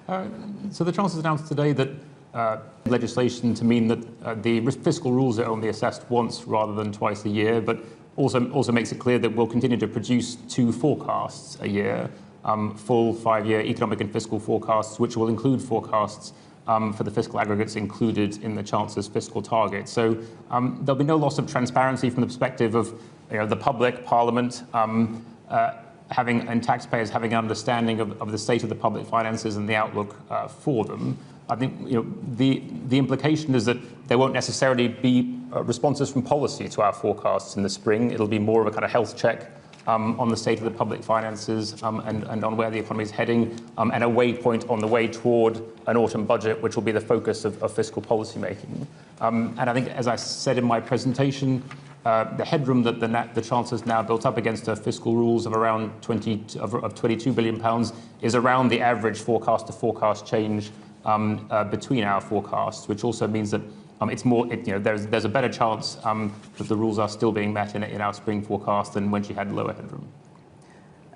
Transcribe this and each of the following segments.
So the Chancellor's announced today that legislation to mean that the fiscal rules are only assessed once rather than twice a year, but also makes it clear that we'll continue to produce 2 forecasts a year, full 5-year economic and fiscal forecasts, which will include forecasts for the fiscal aggregates included in the Chancellor's fiscal target. So there'll be no loss of transparency from the perspective of the public, Parliament, and taxpayers having an understanding of the state of the public finances and the outlook for them. I think the implication is that there won't necessarily be responses from policy to our forecasts in the spring. It'll be more of a kind of health check on the state of the public finances and on where the economy is heading, and a waypoint on the way toward an autumn budget, which will be the focus of fiscal policy making. And I think, as I said in my presentation, the headroom that the Chancellor's now built up against her fiscal rules of around £22 billion is around the average forecast to forecast change between our forecasts, which also means that there's a better chance that the rules are still being met in our spring forecast than when she had lower headroom.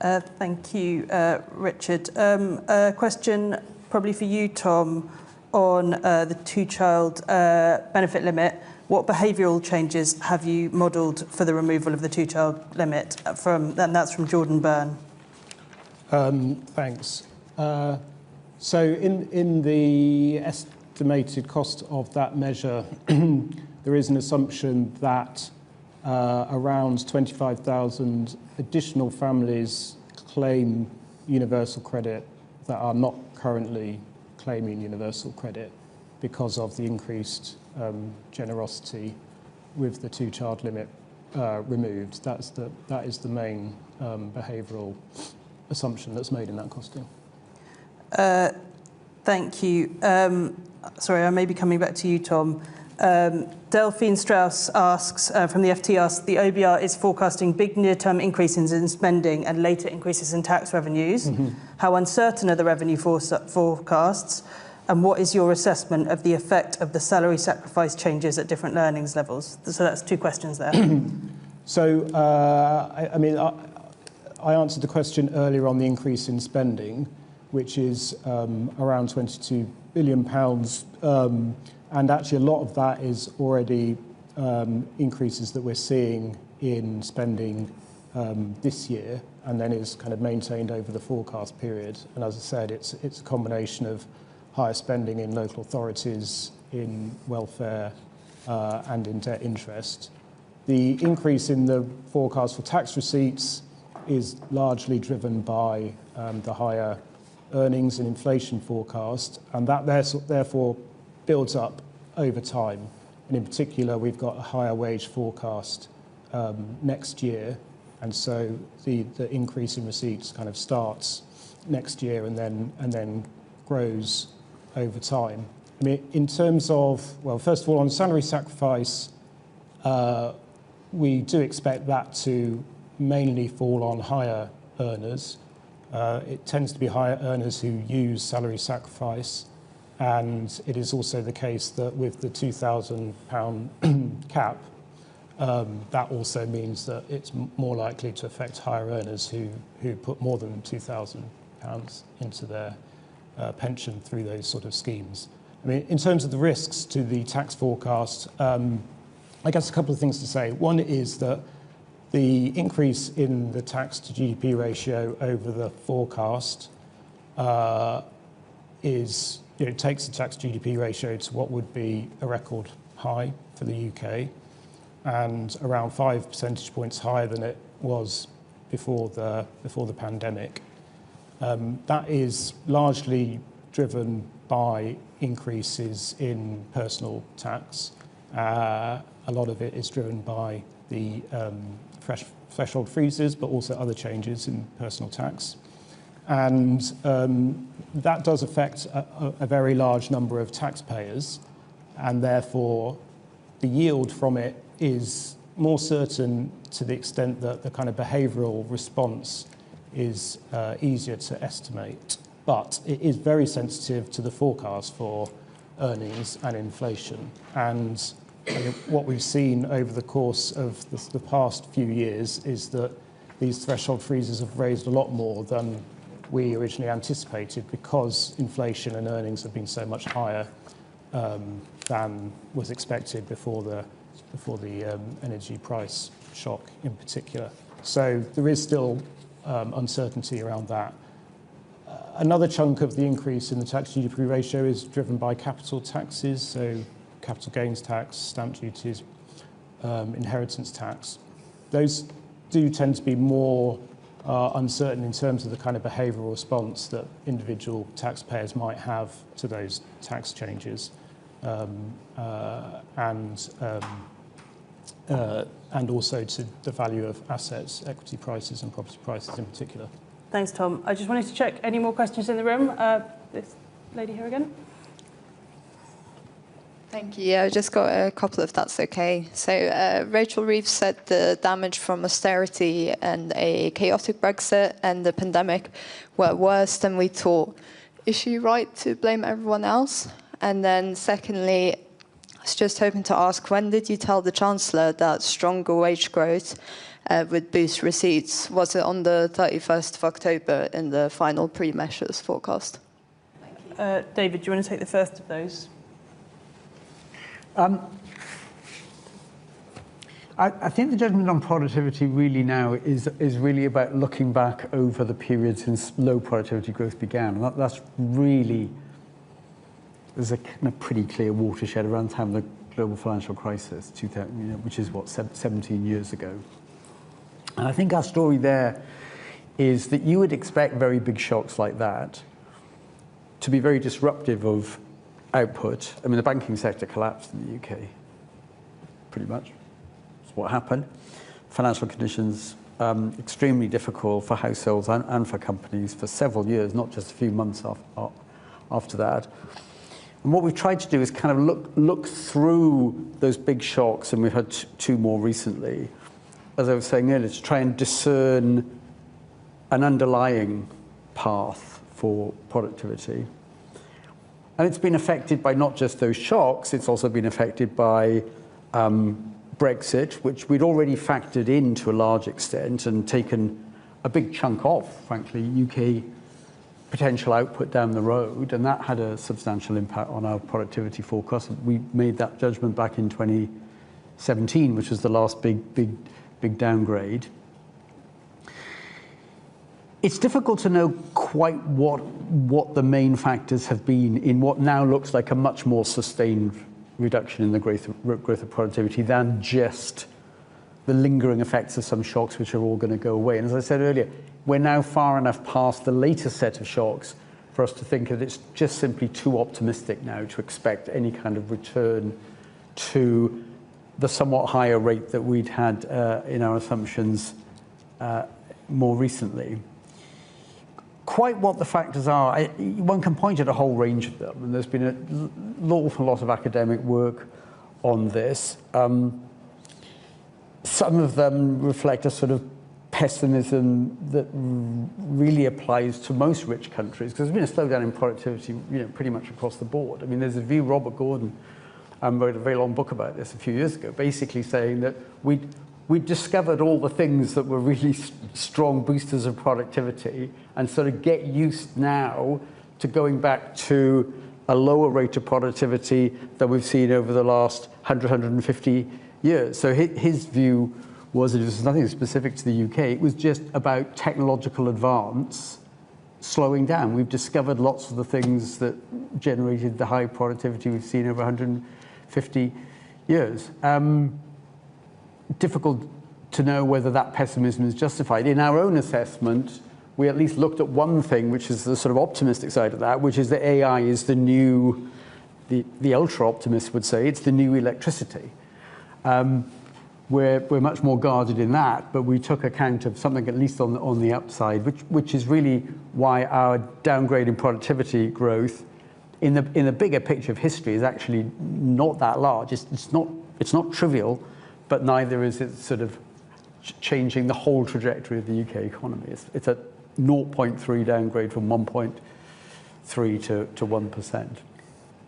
Thank you, Richard. A question probably for you, Tom, on the 2-child benefit limit. What behavioural changes have you modelled for the removal of the 2-child limit? And that's from Jordan Byrne. Thanks. So in the estimated cost of that measure, there is an assumption that around 25,000 additional families claim universal credit that are not currently claiming universal credit because of the increased generosity with the 2-child limit removed. That is the main behavioural assumption that's made in that costing. Thank you. Sorry, I may be coming back to you, Tom. Delphine Strauss asks, from the FT asks, the OBR is forecasting big near-term increases in spending and later increases in tax revenues. Mm-hmm. How uncertain are the revenue forecasts? And what is your assessment of the effect of the salary sacrifice changes at different earnings levels? So that's 2 questions there. So, I answered the question earlier on the increase in spending, which is around £22 billion. And actually a lot of that is already increases that we're seeing in spending this year, and then is kind of maintained over the forecast period. And as I said, it's a combination of higher spending in local authorities, in welfare, and in debt interest. The increase in the forecast for tax receipts is largely driven by the higher earnings and inflation forecast, and that therefore builds up over time. And in particular, we've got a higher wage forecast next year, and so the increase in receipts kind of starts next year and then grows over time. I mean, in terms of, well, first of all, on salary sacrifice, we do expect that to mainly fall on higher earners. It tends to be higher earners who use salary sacrifice, and it is also the case that with the £2,000 cap, that also means that it's more likely to affect higher earners who put more than £2,000 into their pension through those sort of schemes. I mean, in terms of the risks to the tax forecast, I guess a couple of things to say. One is that the increase in the tax to GDP ratio over the forecast takes the tax to GDP ratio to what would be a record high for the UK, and around 5 percentage points higher than it was before the pandemic. That is largely driven by increases in personal tax. A lot of it is driven by the threshold freezes, but also other changes in personal tax. And that does affect a very large number of taxpayers, and therefore the yield from it is more certain to the extent that the kind of behavioural response is easier to estimate. But it is very sensitive to the forecast for earnings and inflation. And what we've seen over the course of the past few years is that these threshold freezes have raised a lot more than we originally anticipated, because inflation and earnings have been so much higher than was expected before the energy price shock in particular. So there is still uncertainty around that. Another chunk of the increase in the tax GDP ratio is driven by capital taxes, so capital gains tax, stamp duties, inheritance tax. Those do tend to be more uncertain in terms of the kind of behavioural response that individual taxpayers might have to those tax changes, and also to the value of assets, equity prices and property prices in particular. Thanks, Tom. I just wanted to check, any more questions in the room? This lady here again. Thank you. Yeah, I just got a couple, if that's okay. So Rachel Reeves said the damage from austerity and a chaotic Brexit and the pandemic were worse than we thought. Is she right to blame everyone else? And then secondly, I was just hoping to ask, when did you tell the Chancellor that stronger wage growth would boost receipts? Was it on the 31st of October in the final pre-measures forecast? David, do you want to take the first of those? I think the judgment on productivity really now is really about looking back over the period since low productivity growth began. And that's really, there's a kind of pretty clear watershed around the time of the global financial crisis, 2000, which is what, 17 years ago. And I think our story there is that you would expect very big shocks like that to be very disruptive of output. I mean, the banking sector collapsed in the UK, pretty much. That's what happened. Financial conditions extremely difficult for households and for companies for several years, not just a few months after that. And what we've tried to do is kind of look through those big shocks, and we've had two more recently, as I was saying earlier, to try and discern an underlying path for productivity. And it's been affected by not just those shocks, it's also been affected by Brexit, which we'd already factored in to a large extent and taken a big chunk off, frankly, UK potential output down the road, and that had a substantial impact on our productivity forecast. We made that judgment back in 2017, which was the last big downgrade. It's difficult to know quite what the main factors have been in what now looks like a much more sustained reduction in the growth of productivity than just the lingering effects of some shocks which are all going to go away. And as I said earlier, we're now far enough past the latest set of shocks for us to think that it's just simply too optimistic now to expect any kind of return to the somewhat higher rate that we'd had in our assumptions more recently. Quite what the factors are, one can point at a whole range of them, and there's been an awful lot of academic work on this. Some of them reflect a sort of pessimism that really applies to most rich countries, because there's been a slowdown in productivity, pretty much across the board. I mean, there's a view, Robert Gordon wrote a very long book about this a few years ago, basically saying that we discovered all the things that were really strong boosters of productivity, and sort of get used now to going back to a lower rate of productivity than we've seen over the last 150 years. So his view was that it was nothing specific to the UK. It was just about technological advance slowing down. We've discovered lots of the things that generated the high productivity we've seen over 150 years. Difficult to know whether that pessimism is justified. In our own assessment, we at least looked at one thing, which is the sort of optimistic side of that, which is that AI is the new, the ultra-optimists would say, it's the new electricity. We're much more guarded in that, but we took account of something at least on the upside, which is really why our downgrade in productivity growth in the bigger picture of history is actually not that large. It's not trivial, but neither is it sort of changing the whole trajectory of the UK economy. It's a 0.3 downgrade from 1.3 to 1%.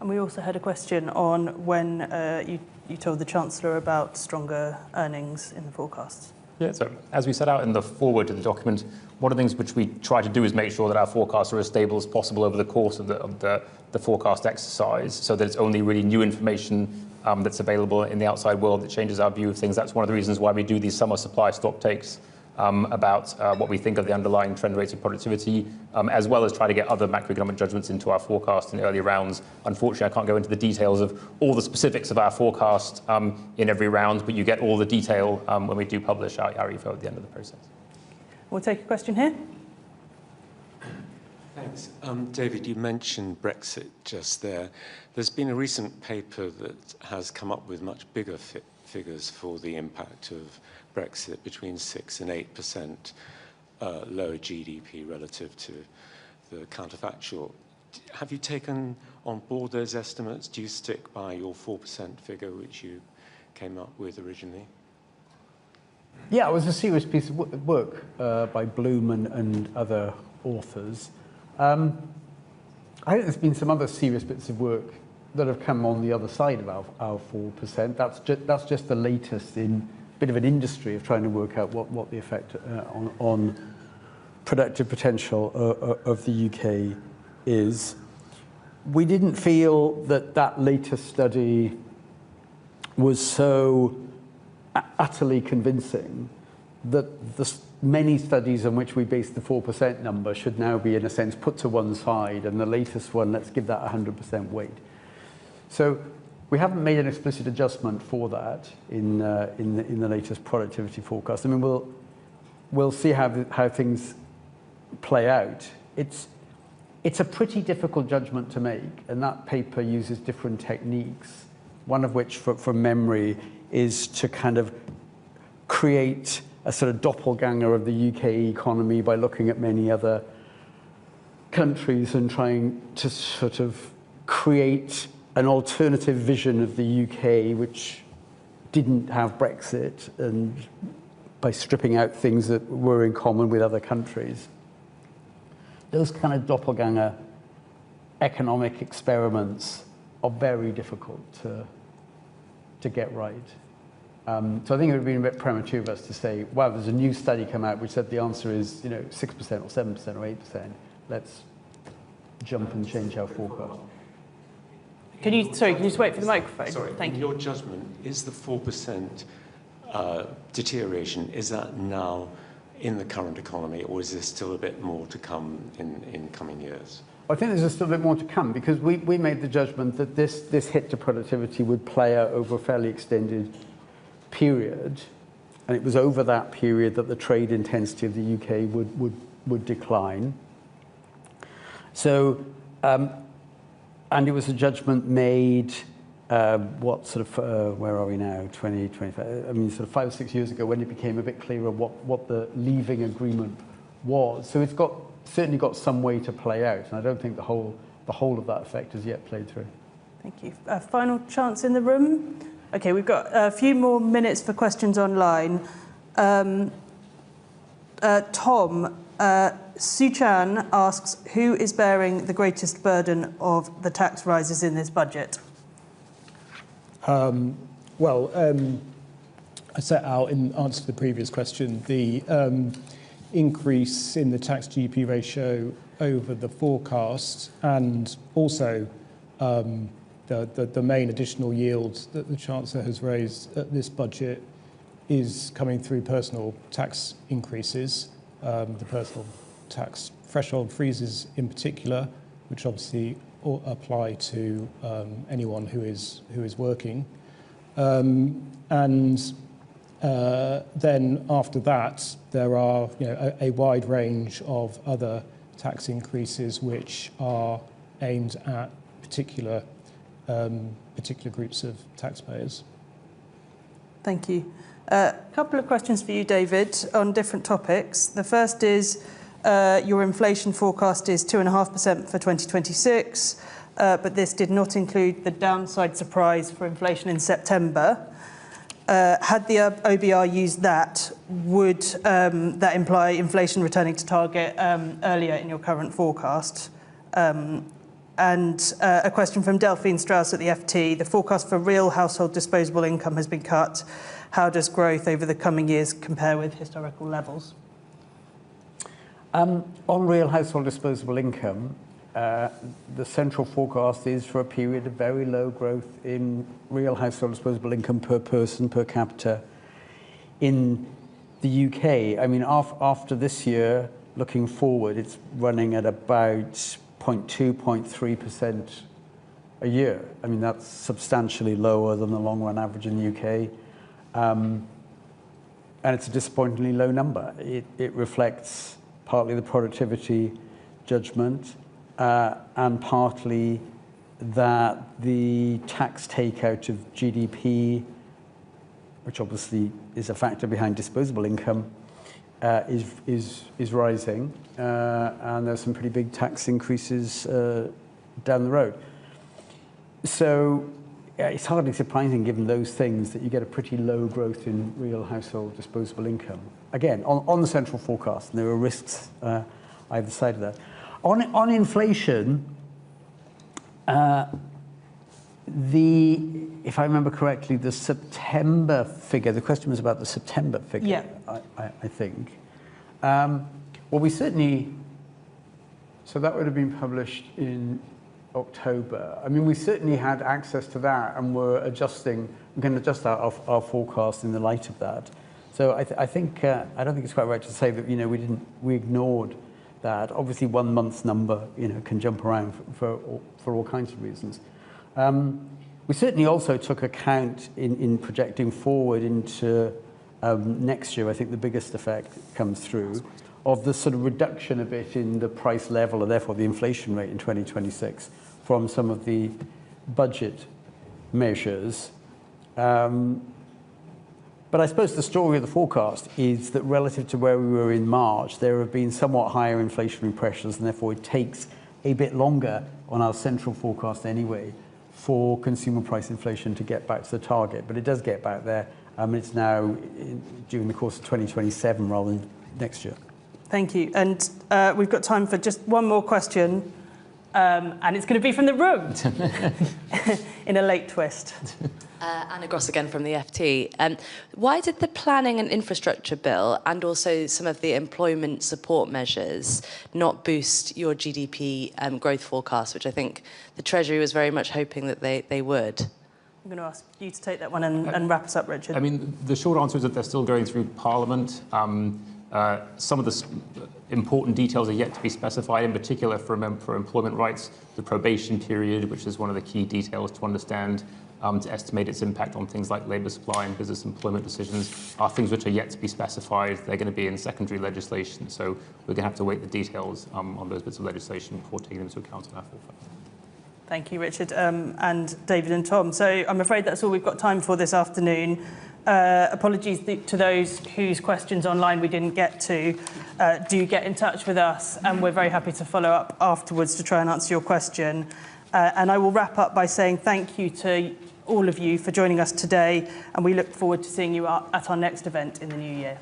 And we also had a question on when you told the Chancellor about stronger earnings in the forecasts. Yeah, so as we set out in the foreword to the document, one of the things which we try to do is make sure that our forecasts are as stable as possible over the course of the forecast exercise, so that it's only really new information that's available in the outside world that changes our view of things. That's one of the reasons why we do these summer supply stock takes about what we think of the underlying trend rates of productivity, as well as try to get other macroeconomic judgments into our forecast in early rounds. Unfortunately, I can't go into the details of all the specifics of our forecast in every round, but you get all the detail when we do publish our EFO at the end of the process. We'll take a question here. Thanks. David, you mentioned Brexit just there. There's been a recent paper that has come up with much bigger figures for the impact of Brexit, between 6 and 8% lower GDP relative to the counterfactual. Have you taken on board those estimates? Do you stick by your 4% figure, which you came up with originally? Yeah, it was a serious piece of work by Bloom and other authors. I think there's been some other serious bits of work that have come on the other side of our 4%. That's just the latest in a bit of an industry of trying to work out what the effect on productive potential of the UK is. We didn't feel that latest study was so utterly convincing that the many studies on which we base the 4% number should now be, in a sense, put to one side, and the latest one, let's give that 100% weight. So we haven't made an explicit adjustment for that in the latest productivity forecast. I mean, we'll see how things play out. It's a pretty difficult judgment to make, and that paper uses different techniques, one of which, from memory, is to kind of create a sort of doppelganger of the UK economy by looking at many other countries and trying to sort of create an alternative vision of the UK which didn't have Brexit, and by stripping out things that were in common with other countries. Those kind of doppelganger economic experiments are very difficult to get right. So I think it would have been a bit premature of us to say, wow, there's a new study come out which said the answer is 6% or 7% or 8%. Let's jump and change our forecast. Can you just wait for the microphone? Sorry, Thank you. in your judgment, is the 4% deterioration, is that now in the current economy, or is there still a bit more to come in coming years? I think there's still a bit more to come, because we made the judgment that this hit to productivity would play out over a fairly extended period, and it was over that period that the trade intensity of the UK would decline. So, and it was a judgment made, what sort of, where are we now, 2025, I mean, sort of 5 or 6 years ago, when it became a bit clearer what the leaving agreement was. So it's certainly got some way to play out, and I don't think the whole of that effect has yet played through. Thank you. Final chance in the room. Okay, we've got a few more minutes for questions online. Tom, Suchan asks, who is bearing the greatest burden of the tax rises in this budget? I set out in answer to the previous question the increase in the tax GDP ratio over the forecast, and also the main additional yield that the Chancellor has raised at this budget is coming through personal tax increases, the personal tax threshold freezes in particular, which obviously apply to anyone who is working. Then after that, there are a wide range of other tax increases which are aimed at particular groups of taxpayers. Thank you. A couple of questions for you, David, on different topics. The first is your inflation forecast is 2.5% for 2026, but this did not include the downside surprise for inflation in September. Had the OBR used that, would that imply inflation returning to target earlier in your current forecast? And a question from Delphine Strauss at the FT. The forecast for real household disposable income has been cut. How does growth over the coming years compare with historical levels? On real household disposable income, the central forecast is for a period of very low growth in real household disposable income per person, per capita in the UK. I mean, after this year, looking forward, it's running at about 0.2, 0.3% a year. I mean, that's substantially lower than the long-run average in the UK. And it's a disappointingly low number. It reflects partly the productivity judgment and partly that the tax takeout of GDP, which obviously is a factor behind disposable income, is rising, and there's some pretty big tax increases down the road. So it's hardly surprising, given those things, that you get a pretty low growth in real household disposable income. Again, on the central forecast, and there are risks either side of that. On inflation, if I remember correctly, the September figure, the question was about the September figure, yeah. I think. Well, we certainly, so that would have been published in October. I mean, we certainly had access to that, and we're going to adjust our forecast in the light of that. So I don't think it's quite right to say that, we ignored that. Obviously, 1 month's number, can jump around for all kinds of reasons. We certainly also took account in projecting forward into next year. I think the biggest effect comes through of the sort of reduction a bit in the price level, and therefore the inflation rate in 2026 from some of the budget measures. But I suppose the story of the forecast is that relative to where we were in March, there have been somewhat higher inflationary pressures, and therefore it takes a bit longer on our central forecast anyway for consumer price inflation to get back to the target. But it does get back there. It's now during the course of 2027 rather than next year. Thank you. And we've got time for just one more question. And it's going to be from the room in a late twist. Anna Gross again from the FT. Why did the planning and infrastructure bill and also some of the employment support measures not boost your GDP growth forecast, which I think the Treasury was very much hoping that they would? I'm going to ask you to take that one and wrap us up, Richard. I mean, the short answer is that they're still going through Parliament. Some of the important details are yet to be specified, in particular for employment rights, the probation period, which is one of the key details to understand, to estimate its impact on things like labour supply and business employment decisions, are things which are yet to be specified. They're going to be in secondary legislation, so we're going to have to wait the details on those bits of legislation before taking them into account in our forecast. Thank you, Richard, and David and Tom. So I'm afraid that's all we've got time for this afternoon. Apologies to those whose questions online we didn't get to. Do get in touch with us, and we're very happy to follow up afterwards to try and answer your question. And I will wrap up by saying thank you to all of you for joining us today, and we look forward to seeing you at our next event in the new year.